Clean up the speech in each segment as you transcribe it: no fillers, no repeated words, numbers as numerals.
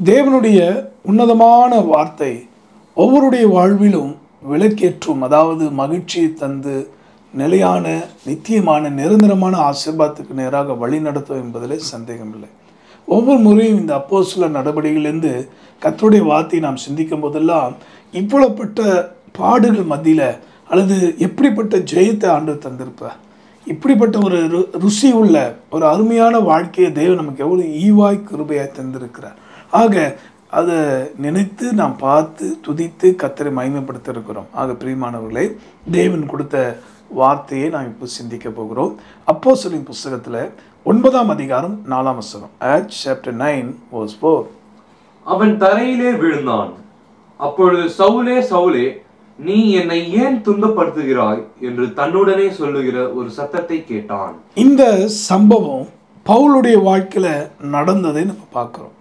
தேவனுடைய உன்னதமான வார்த்தை ஒவ்வொருடைய வாழ்விலும் விளக்கேற்றும், அதாவது மகிழ்ச்சியை தந்து நிலையான நித்தியமான நிரந்தரமான ஆசீர்வாதத்துக்கு நேராக வழி நடத்தும் என்பதில் சந்தேகமில்லை. ஒவ்வொரு முறையும் இந்த அப்போஸ்தலர் நடவடிக்கையிலிருந்து கர்த்தருடைய வார்த்தையை நாம் சிந்திக்கும் போதெல்லாம் இவ்வளவுப்பட்ட பாடுகள் மத்தியில் அல்லது எப்படிப்பட்ட ஜெயத்தை ஆண்டவர் தந்திருப்பார், இப்படிப்பட்ட ஒரு ருசி உள்ள ஒரு அருமையான வாழ்க்கையை தேவன் நமக்கு எவ்வளோ ஈவாய் கிருபையாய் தந்திருக்கிறார். ஆக அதை நினைத்து நாம் பார்த்து துதித்து கர்த்தரை மகிமைப்படுத்த இருக்கிறோம். ஆக பிரியமானவர்களே, தேவன் கொடுத்த வார்த்தையை நாம் இப்போ சிந்திக்க போகிறோம். அப்போஸ்தலரின் புஸ்தகத்தில் 9ஆம் அதிகாரம் 4ஆம் வசனம். Acts chapter 9 verse 4. அவன் தரையிலே விழுந்தான். அப்பொழுது சவுலே சவுலே, நீ என்னை ஏன் துன்பப்படுத்துகிறாய் என்று தன்னுடனே சொல்லுகிற ஒரு சத்தத்தை கேட்டான். இந்த சம்பவம் பவுலுடைய வாழ்க்கையில நடந்ததை நம்ம பார்க்கிறோம்.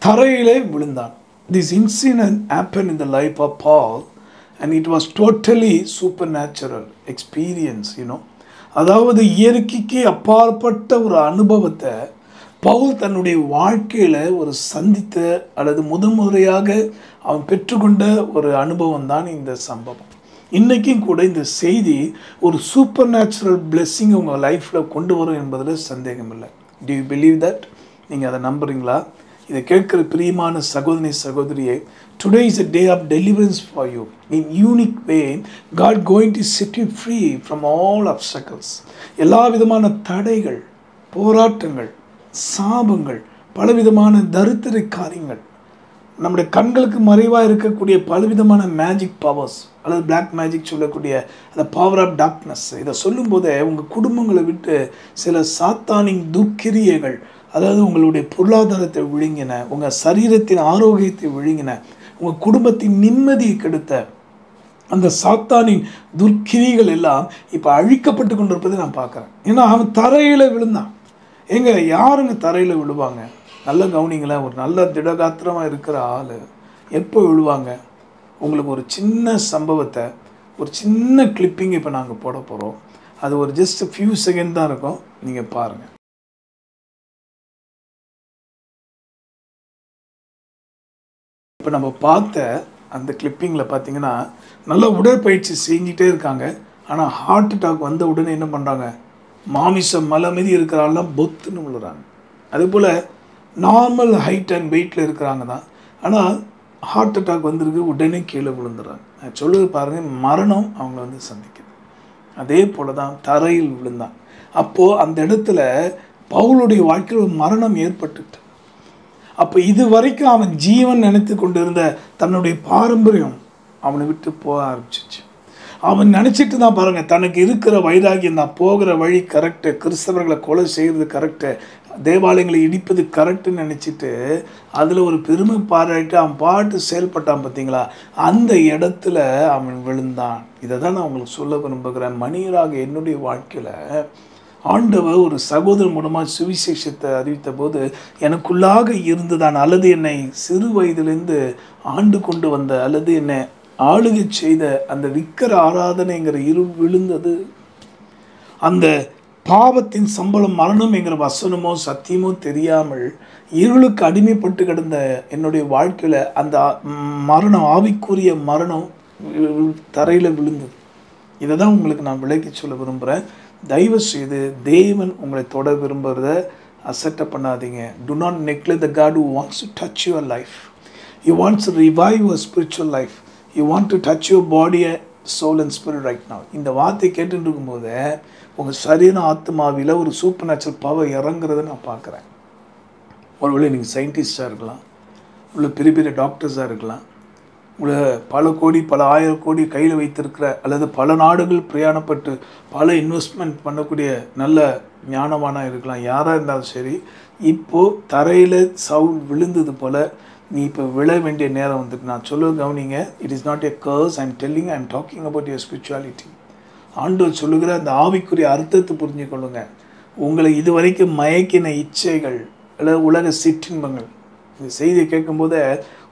தரையிலே விழுந்தான். This incident happened in the life of Paul and it was totally supernatural experience, அதாவது இயற்கைக்கு அப்பாற்பட்ட ஒரு அனுபவத்தை பவுல் தன்னுடைய வாழ்க்கையில ஒரு சந்தித்த அல்லது முதன்முறையாக அவன் பெற்றுக்கொண்ட ஒரு அனுபவம் தான் இந்த சம்பவம். இன்னைக்கும் கூட இந்த செய்தி ஒரு சூப்பர் நேச்சுரல் பிளெஸ்ஸிங் உங்கள் லைஃப்பில் கொண்டு வரும் என்பதில் சந்தேகம் இல்லை. Do you believe that? நீங்கள் அதை நம்புறீங்களா? இதை கேட்கிற பிரியமான சகோதரி சகோதரியே, today is a day of deliverance for you. In unique way, God going to set you free from all obstacles. எல்லா விதமான தடைகள், போராட்டங்கள், சாபங்கள், பலவிதமான தரித்திர காரியங்கள், நம்முடைய கண்களுக்கு மறைவாக இருக்கக்கூடிய பலவிதமான மேஜிக் பவர்ஸ் அல்லது பிளாக் மேஜிக் சொல்லக்கூடிய அந்த பவர் ஆஃப் டார்க்னஸ், இதை சொல்லும் போதே உங்கள் குடும்பங்களை விட்டு சில சாத்தானின் துர்க்கிரியைகள், அதாவது உங்களுடைய பொருளாதாரத்தை விழுங்கின, உங்கள் சரீரத்தின் ஆரோக்கியத்தை விழுங்கின, உங்கள் குடும்பத்தின் நிம்மதியை கெடுத்த அந்த சாத்தானின் துர்க்கிரிகள் எல்லாம் இப்போ அழிக்கப்பட்டு கொண்டிருப்பதை நான் பார்க்குறேன். ஏன்னா அவன் தரையில் விழுந்தான். யாருங்க தரையில் விழுவாங்க? நல்ல கவனிங்களேன். ஒரு நல்ல திடகாத்திரமாக இருக்கிற ஆள் எப்போ விழுவாங்க? உங்களுக்கு ஒரு சின்ன சம்பவத்தை, ஒரு சின்ன கிளிப்பிங் இப்போ நாங்கள் போட போகிறோம். அது ஒரு ஜஸ்ட் ஃபியூ செகண்ட் தான் இருக்கும், நீங்கள் பாருங்கள். இப்போ நம்ம பார்த்த அந்த கிளிப்பிங்கில் பார்த்தீங்கன்னா நல்ல உடற்பயிற்சி செஞ்சிட்டே இருக்காங்க. ஆனால் ஹார்ட் அட்டாக் வந்த உடனே என்ன பண்ணுறாங்க? மாமிசம் மலை மீதி இருக்கிறாலாம் பொத்துன்னு விழுறாங்க. அதுபோல் நார்மல் ஹைட் அண்ட் வெயிட்டில் இருக்கிறாங்க தான், ஆனால் ஹார்ட் அட்டாக் வந்திருக்கு, உடனே கீழே விழுந்துடுறாங்க. நான் சொல்லுவது பாருங்கள், மரணம் அவங்கள வந்து சந்திக்குது. அதே போல் தான் தரையில் விழுந்தான். அப்போது அந்த இடத்துல பவுலுடைய வாழ்க்கையில் ஒரு மரணம் ஏற்பட்டுட்டு, அப்போ இது வரைக்கும் அவன் ஜீவன் நினைத்து கொண்டு இருந்த தன்னுடைய பாரம்பரியம் அவனை விட்டு போக ஆரம்பிச்சிச்சு. அவன் நினச்சிட்டு தான் பாருங்கள், தனக்கு இருக்கிற வைராகியம் தான், போகிற வழி கரெக்டு, கிறிஸ்தவர்களை கொலை செய்கிறது கரெக்டு, தேவாலயங்களை இடிப்பது கரெக்டுன்னு நினச்சிட்டு அதில் ஒரு பெருமை பாராட்டி அவன் பாட்டு செயல்பட்டான். பார்த்தீங்களா? அந்த இடத்துல அவன் விழுந்தான். இதை தான் நான் உங்களுக்கு சொல்ல விரும்புகிறேன். மனிதராக என்னுடைய வாழ்க்கையில் ஆண்டவர் ஒரு சகோதரன் மூலமாக சுவிசேஷத்தை அறிவித்த போது எனக்குள்ளாக இருந்துதான், அல்லது என்னை சிறு வயதிலிருந்து ஆண்டு கொண்டு வந்த அல்லது என்னை ஆளுகை செய்த அந்த விக்கிர ஆராதனைங்கிற விழுந்தது. அந்த பாவத்தின் சம்பளம் மரணம் என்கிற வசனமோ சத்தியமோ தெரியாமல் இருளுக்கு அடிமைப்பட்டு கிடந்த என்னுடைய வாழ்க்கையில் அந்த மரணம், ஆவிக்குரிய மரணம் தரையில் விழுந்தது. இதை தான் உங்களுக்கு நான் விளக்கி சொல்ல விரும்புகிறேன். தயவு செய்து தேவன் உங்களை தொட விரும்புகிறத அசட்டை பண்ணாதீங்க. Do not neglect the God who wants to touch your life. He wants to revive your spiritual life. He wants to touch your body, soul and spirit right now. இந்த வார்த்தை கேட்டுட்டு இருக்கும்போது உங்கள் சரீர ஆத்மாவில் ஒரு சூப்பர் நேச்சுரல் பவர் இறங்குறதை நான் பார்க்குறேன். ஒருவேளை நீங்கள் சயின்டிஸ்டாக இருக்கலாம், உள்ள பெரிய பெரிய டாக்டர்ஸாக இருக்கலாம், உங்களை பல கோடி பல ஆயிரம் கோடி கையில் வைத்திருக்கிற அல்லது பல நாடுகள் பிரயாணப்பட்டு பல இன்வெஸ்ட்மெண்ட் பண்ணக்கூடிய நல்ல ஞானவானாக இருக்கலாம். யாராக இருந்தாலும் சரி, இப்போது தரையில் விழுந்தது போல் நீ இப்போ விழ வேண்டிய நேரம் வந்துட்டு. நான் சொல்ல கவனிங்க, it is not a curse. I am telling, I am talking about your spirituality. ஆண்டவர் சொல்லுகிற அந்த ஆவிக்குரிய அர்த்தத்தை புரிஞ்சு கொள்ளுங்க. உங்களை இதுவரைக்கும் மயக்கின இச்சைகள் அல்லது உலக சிற்றின்பங்கள், இந்த செய்தியை கேட்கும்போது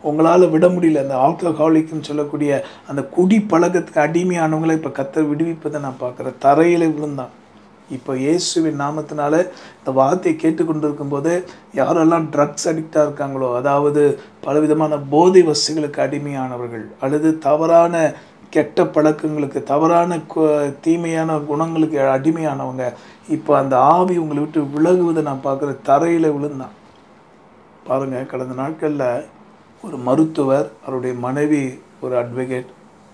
உங்களால் விட முடியல. அந்த ஆல்கஹாலிக்னு சொல்லக்கூடிய அந்த குடி பழக்கத்துக்கு அடிமையானவங்களை இப்போ கர்த்தர் விடுவிப்பதை நான் பார்க்குறேன். தரையில் விழுந்தான். இப்போ இயேசுவின் நாமத்தினால இந்த வார்த்தையை கேட்டுக்கொண்டிருக்கும் போது யாரெல்லாம் ட்ரக்ஸ் அடிக்டாக இருக்காங்களோ, அதாவது பலவிதமான போதை வஸ்துகளுக்கு அடிமையானவர்கள் அல்லது தவறான கெட்ட பழக்கங்களுக்கு, தவறான தீமையான குணங்களுக்கு அடிமையானவங்க, இப்போ அந்த ஆவி உங்களை விட்டு விலகுவதை நான் பார்க்குற தரையில் விழுந்தான் பாருங்கள். கடந்த நாட்களில் ஒரு மருத்துவர், அவருடைய மனைவி ஒரு அட்வொகேட்,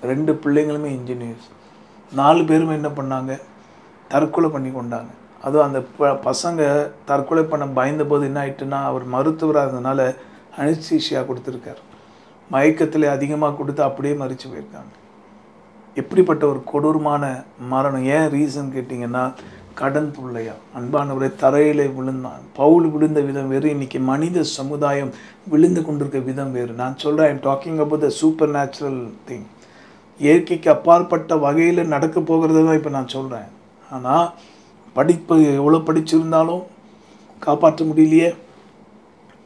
2 பிள்ளைங்களுமே இன்ஜினியர்ஸ், 4 பேருமே என்ன பண்ணாங்க, தற்கொலை பண்ணி கொண்டாங்க. அதுவும் அந்த பசங்க தற்கொலை பண்ண பயந்தபோது என்ன ஆயிட்டுன்னா, அவர் மருத்துவராக இருந்ததுனால அனஸ்தீசியா கொடுத்துருக்கார். மயக்கத்தில் அதிகமாக கொடுத்து அப்படியே மறித்து போயிருக்காங்க. எப்படிப்பட்ட ஒரு கொடூரமான மரணம்! ஏன் ரீசன் கேட்டிங்கன்னா, கடன் தொல்லையா. அன்பானவரை தரையில் விழுந்தான். பவுல் விழுந்த விதம் வேறு, இன்னைக்கு மனித சமுதாயம் விழுந்து கொண்டிருக்க விதம் வேறு. நான் சொல்கிறேன், I'm talking about the super natural thing. இயற்கைக்கு அப்பாற்பட்ட வகையில் நடக்க போகிறது தான் இப்போ நான் சொல்கிறேன். ஆனால் படிப்பு எவ்வளோ படிச்சிருந்தாலும் காப்பாற்ற முடியலையே,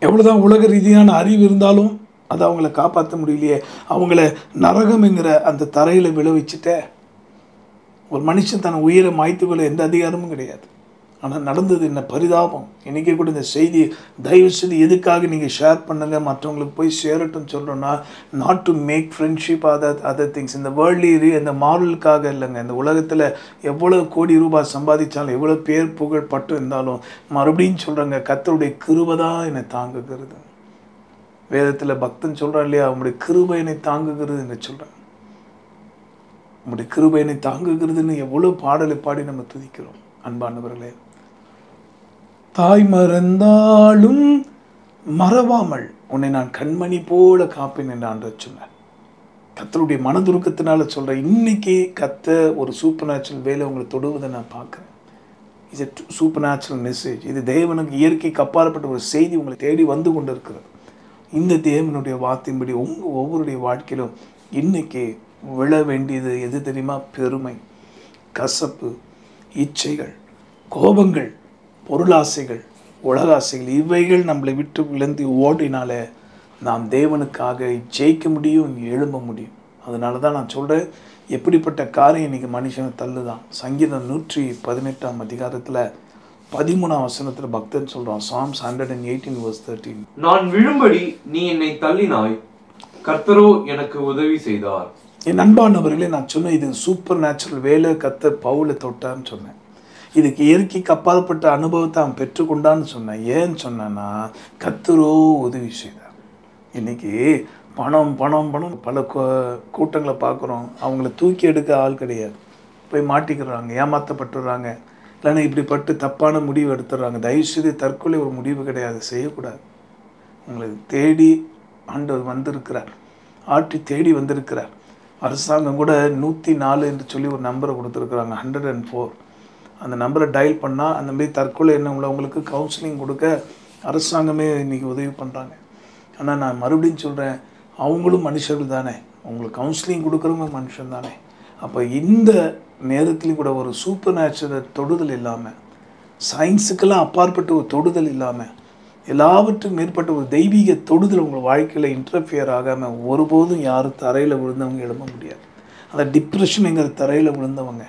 எவ்வளோதான் உலக ரீதியான அறிவு இருந்தாலும் அதை அவங்கள காப்பாற்ற முடியலையே. அவங்கள நரகம்ங்கிற அந்த தரையில் விளைவிச்சுட்ட ஒரு மனுஷன் தன் உயிரை மாய்த்துக்கொள்ள எந்த அதிகாரமும் கிடையாது. ஆனால் நடந்தது என்ன பரிதாபம். இன்றைக்கி கூட இந்த செய்தி தயவு செய்து எதுக்காக நீங்கள் ஷேர் பண்ணுங்கள், மற்றவங்களுக்கு போய் சேரட்டும் சொல்கிறோன்னா, not to make friendship other things. இந்த வேர்ல்ட்லி இந்த மாரலுக்காக இல்லைங்க. இந்த உலகத்தில் எவ்வளோ கோடி ரூபாய் சம்பாதிச்சாலும், எவ்வளோ பேர் புகழ் பட்டு இருந்தாலும், மறுபடியும் சொல்கிறாங்க, கர்த்தருடைய கிருபை தான் என்னை தாங்குகிறது. வேதத்தில் பக்தன் சொல்கிறான் இல்லையா, அவனுடைய கிருபை என்னை தாங்குகிறது என்று சொல்கிறான். உங்களுடைய கிருபை என்னை தாங்குகிறதுன்னு எவ்வளோ பாடலை பாடி நம்ம துதிக்கிறோம். அன்பானவர்களே, தாய் மறந்தாலும் மறவாமல் உன்னை நான் கண்மணி போல காப்பேன் என்று ஆண்டவர் சொன்னார். கர்த்தருடைய மனதுருக்கத்தினால சொல்கிறேன், இன்னைக்கு கர்த்தர் ஒரு சூப்பர் நேச்சுரல் வேலை உங்களை தொடுவதை நான் பார்க்குறேன். It's a super natural message. இது தேவனுக்கு இயற்கைக்கு அப்பாற்பட்ட ஒரு செய்தி உங்களை தேடி வந்து கொண்டு இருக்கிறது. இந்த தேவனுடைய வார்த்தையின்படி உங்கள் ஒவ்வொருடைய வாழ்க்கையிலும் இன்னைக்கு விழ வேண்டியது எது தெரியுமா? பெருமை, கசப்பு, இச்சைகள், கோபங்கள், பொருளாசைகள், உலகாசைகள், இவைகள் நம்மளை விட்டு விழுந்து ஓடினாலே நாம் தேவனுக்காக ஜெயிக்க முடியும், எழும்ப முடியும். அதனால தான் நான் சொல்கிறேன், எப்படிப்பட்ட காரியம் இன்றைக்கி மனுஷனை தள்ளுதான். சங்கீதம் 118 அதிகாரத்தில் 13 வசனத்தில் பக்தன் சொல்கிறான், Psalms 118 verse 13, நான் விழும்படி நீ என்னை தள்ளினாய், கர்த்தரோ எனக்கு உதவி செய்தார். என் அன்பானவர்களே, நான் சொன்னேன் இது சூப்பர் நேச்சுரல் வேலை கர்த்தர் பவுலை தொட்டான்னு சொன்னேன். இதுக்கு இயற்கைக்கு அப்பாற்பட்ட அனுபவத்தை அவன் பெற்றுக்கொண்டான்னு சொன்னேன். ஏன்னு சொன்னேன்னா, கர்த்தரோ உதவி செய்தார். இன்றைக்கி பணம் பணம் பணம் பல கூட்டங்களை பார்க்குறோம், அவங்கள தூக்கி எடுக்க ஆள் கிடையாது, போய் மாட்டிக்கிறாங்க, ஏமாற்றப்பட்டுடுறாங்க, இல்லைன்னா இப்படிப்பட்டு தப்பான முடிவு எடுத்துடுறாங்க. தயவுசெய்து தற்கொலை ஒரு முடிவு கிடையாது, செய்யக்கூடாது. உங்களை தேடி ஆண்டவர் வந்திருக்கிறார், ஆற்றி தேடி வந்திருக்கிறார். அரசாங்கம் கூட 104 என்று சொல்லி ஒரு நம்பரை கொடுத்துருக்குறாங்க, 104. அந்த நம்பரை டயல் பண்ணால் அந்த மாதிரி தற்கொலை என்ன உள்ளவங்களுக்கு கவுன்சிலிங் கொடுக்க அரசாங்கமே இன்றைக்கி உதவி பண்ணுறாங்க. ஆனால் நான் மறுபடியும் சொல்கிறேன், அவங்களும் மனுஷர்கள் தானே, அவங்களுக்கு கவுன்சிலிங் கொடுக்குறவங்க மனுஷன் தானே. அப்போ இந்த நேரத்துலையும் கூட ஒரு சூப்பர் நேச்சுரல் தொடுதல் இல்லாமல், சயின்ஸுக்கெல்லாம் அப்பாற்பட்ட ஒரு தொடுதல் இல்லாமல், எல்லாவற்றுக்கும் மேற்பட்ட ஒரு தெய்வீக தொடுதல் உங்கள் வாழ்க்கையில் இன்டர்ஃபியர் ஆகாமல் ஒருபோதும் யாரும் தரையில் விழுந்தவங்க எழும்ப முடியாது. அந்த டிப்ரெஷனுங்கிற தரையில் விழுந்தவங்க,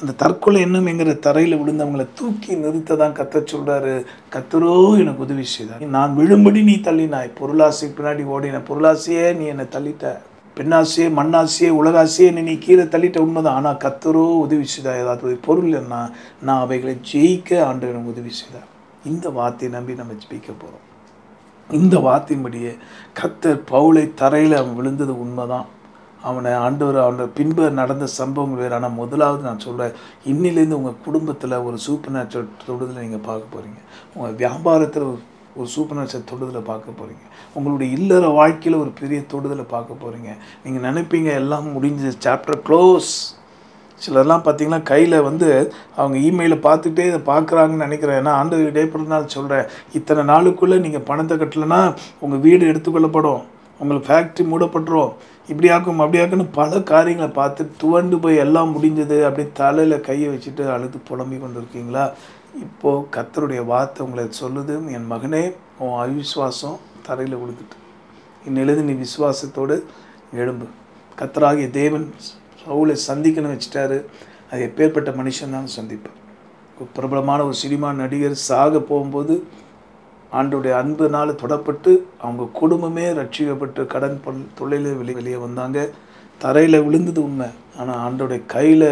அந்த தற்கொலை எண்ணம்ங்கிற தரையில் விழுந்தவங்களை தூக்கி நிறுத்த தான் கர்த்தர் சொல்கிறாரு, கர்த்தரோ எனக்கு உதவி செய்தார். நான் விழும்படி நீ தள்ளினாய், பொருளாசை பின்னாடி ஓடின, பொருளாசையே நீ என்னை தள்ளிட்ட, பெண்ணாசையே மண்ணாசையே உலகாசையே நீ கீழே தள்ளிட்ட, உண்மைதான். ஆனால் கர்த்தரோ உதவி செய்தார். ஏதாவது பொருள் என்ன, நான் அவைகளை ஜெயிக்க ஆண்டவர் எனக்கு உதவி செய்தார். இந்த வார்த்தையை நம்பி நம்ம ஜெபிக்க போகிறோம். இந்த வார்த்தையின்படியே கர்த்தர் பவுலை தரையில் அவன் விழுந்தது உண்மைதான். அவனை ஆண்டவர் அவனோட பின்பு நடந்த சம்பவங்கள் வேறு. ஆனால் முதலாவது நான் சொல்கிறேன், இன்னிலேருந்து உங்கள் குடும்பத்தில் ஒரு சூப்பர் நேச்சுரல் தொடுதலை நீங்கள் பார்க்க போகிறீங்க. உங்கள் வியாபாரத்தில் ஒரு சூப்பர் நேச்சுரல் தொடுதலை பார்க்க போகிறீங்க. உங்களுடைய இல்லற வாழ்க்கையில் ஒரு பெரிய தொடுதலை பார்க்க போகிறீங்க. நீங்கள் நினைப்பீங்க எல்லாம் முடிஞ்சு, சாப்டர் க்ளோஸ். சிலர்லாம் பார்த்தீங்கன்னா கையில் அவங்க இமெயிலை பார்த்துட்டே இதை பார்க்குறாங்கன்னு நினைக்கிறேன். ஏன்னா ஆண்டவர் இடைப்படுறதுனால சொல்கிறேன், இத்தனை நாளுக்குள்ளே நீங்கள் பணத்தை கட்டலைன்னா உங்கள் வீடு எடுத்துக்கொள்ளப்படும், உங்களுக்கு ஃபேக்ட்ரி மூடப்பட்டுரும், இப்படியாக்கும் அப்படியாக்குன்னு பல காரியங்களை பார்த்து துவண்டு போய் எல்லாம் முடிஞ்சது அப்படி தலையில் கையை வச்சுட்டு அழுது புலம்பி கொண்டு இருக்கீங்களா? இப்போது கர்த்தருடைய வார்த்தை உங்களை சொல்லுது, என் மகனே, உன் அவிசுவாசம் தரையில் விழுந்துட்டு இன்னிலிருந்து நீ விசுவாசத்தோடு எழும்பு. கர்த்தராகிய தேவன் சவுலை சந்திக்கணும்னு வச்சுட்டாரு. அது எப்பேற்பட்ட மனுஷன் தான் சந்திப்பார். பிரபலமான ஒரு சினிமா நடிகர் சாக போகும்போது ஆண்டோடைய அன்புனால் தொடப்பட்டு அவங்க குடும்பமே ரட்சிக்கப்பட்டு கடன் தொழில வெளியே வந்தாங்க. தரையில் விழுந்தது உண்மை, ஆனால் ஆண்டோடைய கையில்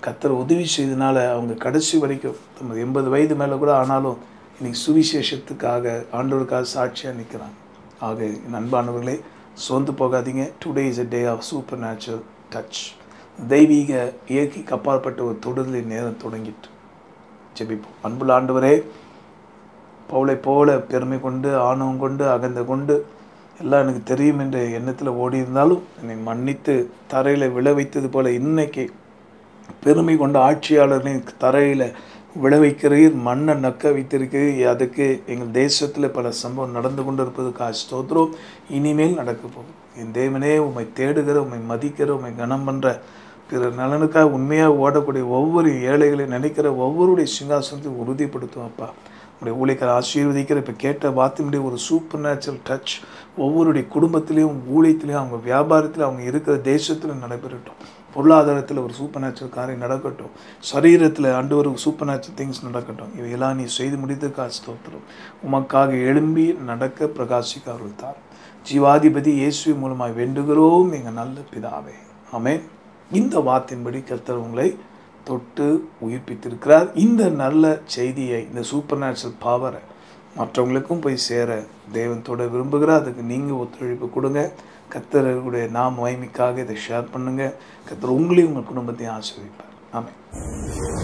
கர்த்தர் உதவி செய்தனால அவங்க கடைசி வரைக்கும் 80 வயது மேலே கூட ஆனாலும் இன்னைக்கு சுவிசேஷத்துக்காக ஆண்டவருக்காக சாட்சியாக நிற்கிறாங்க. ஆக என் அன்பானவர்களே, சோர்ந்து போகாதீங்க. Today is a day of supernatural touch. தெய்வீக இயற்கைக்கு அப்பாற்பட்ட ஒரு தொடுதலின் நேரம் தொடங்கிட்டு ஜெபிப்போம். அன்புள்ள ஆண்டவரே, பவுலை போல பெருமை கொண்டு ஆணவம் கொண்டு அகந்த கொண்டு எல்லாம் எனக்கு தெரியும் என்ற எண்ணத்தில் ஓடி இருந்தாலும் என்னை மன்னித்து தரையில் விழ வைத்தது போல இன்னைக்கு பெருமை கொண்ட ஆட்சியாளர்களின் தரையில் விழ வைக்கிறீர், மண்ணை நக்க வைத்திருக்கிறீர். அதுக்கு எங்கள் தேசத்தில் பல சம்பவம் நடந்து கொண்டு இருப்பதுக்காக ஸ்தோத்திரம். இனிமேல் நடக்க போகும். என் தேவனே, உம்மை தேடுகிற, உம்மை மதிக்கிற, உம்மை கனம் பண்ணுற, பிறர் நலனுக்காக உண்மையாக ஓடக்கூடிய ஒவ்வொரு ஏழைகளை நினைக்கிற ஒவ்வொருடைய சிங்காசனத்தை உறுதிப்படுத்தும் அப்பா. உடைய ஊழியக்கார ஆசீர்வதிக்கிற இப்போ கேட்ட வார்த்தையினுடைய ஒரு சூப்பர் நேச்சுரல் டச் ஒவ்வொருடைய குடும்பத்திலையும் ஊழியத்திலையும் அவங்க வியாபாரத்தில் அவங்க இருக்கிற தேசத்தில் நடைபெறட்டும். பொருளாதாரத்தில் ஒரு சூப்பர் நேச்சுரல் காரியம் நடக்கட்டும். சரீரத்தில் ஒரு சூப்பர் நேச்சுரல் திங்ஸ் நடக்கட்டும். இவையெல்லாம் நீ செய்து முடித்ததுக்காக ஸ்தோத்திரம். உமக்காக எழும்பி நடக்க பிரகாசிக்க அருள் தார். ஜீவாதிபதி இயேசுவின் மூலமாக வேண்டுகிறோம் எங்கள் நல்ல பிதாவே, ஆமென். இந்த வார்த்தையின்படி கர்த்தர் உங்களை தொட்டு உயிர்ப்பித்திருக்கிறார். இந்த நல்ல செய்தியை, இந்த சூப்பர் நேச்சுரல் பவரை மற்றவங்களுக்கும் போய் சேர தேவன் தொட விரும்புகிறார். அதுக்கு நீங்கள் ஒத்துழைப்பு கொடுங்க. கர்த்தருடைய மகிமைக்காக இதை ஷேர் பண்ணுங்கள். கர்த்தர் உங்களையும் உங்கள் குடும்பத்தையும் ஆசீர்வதிப்பார். ஆமென்.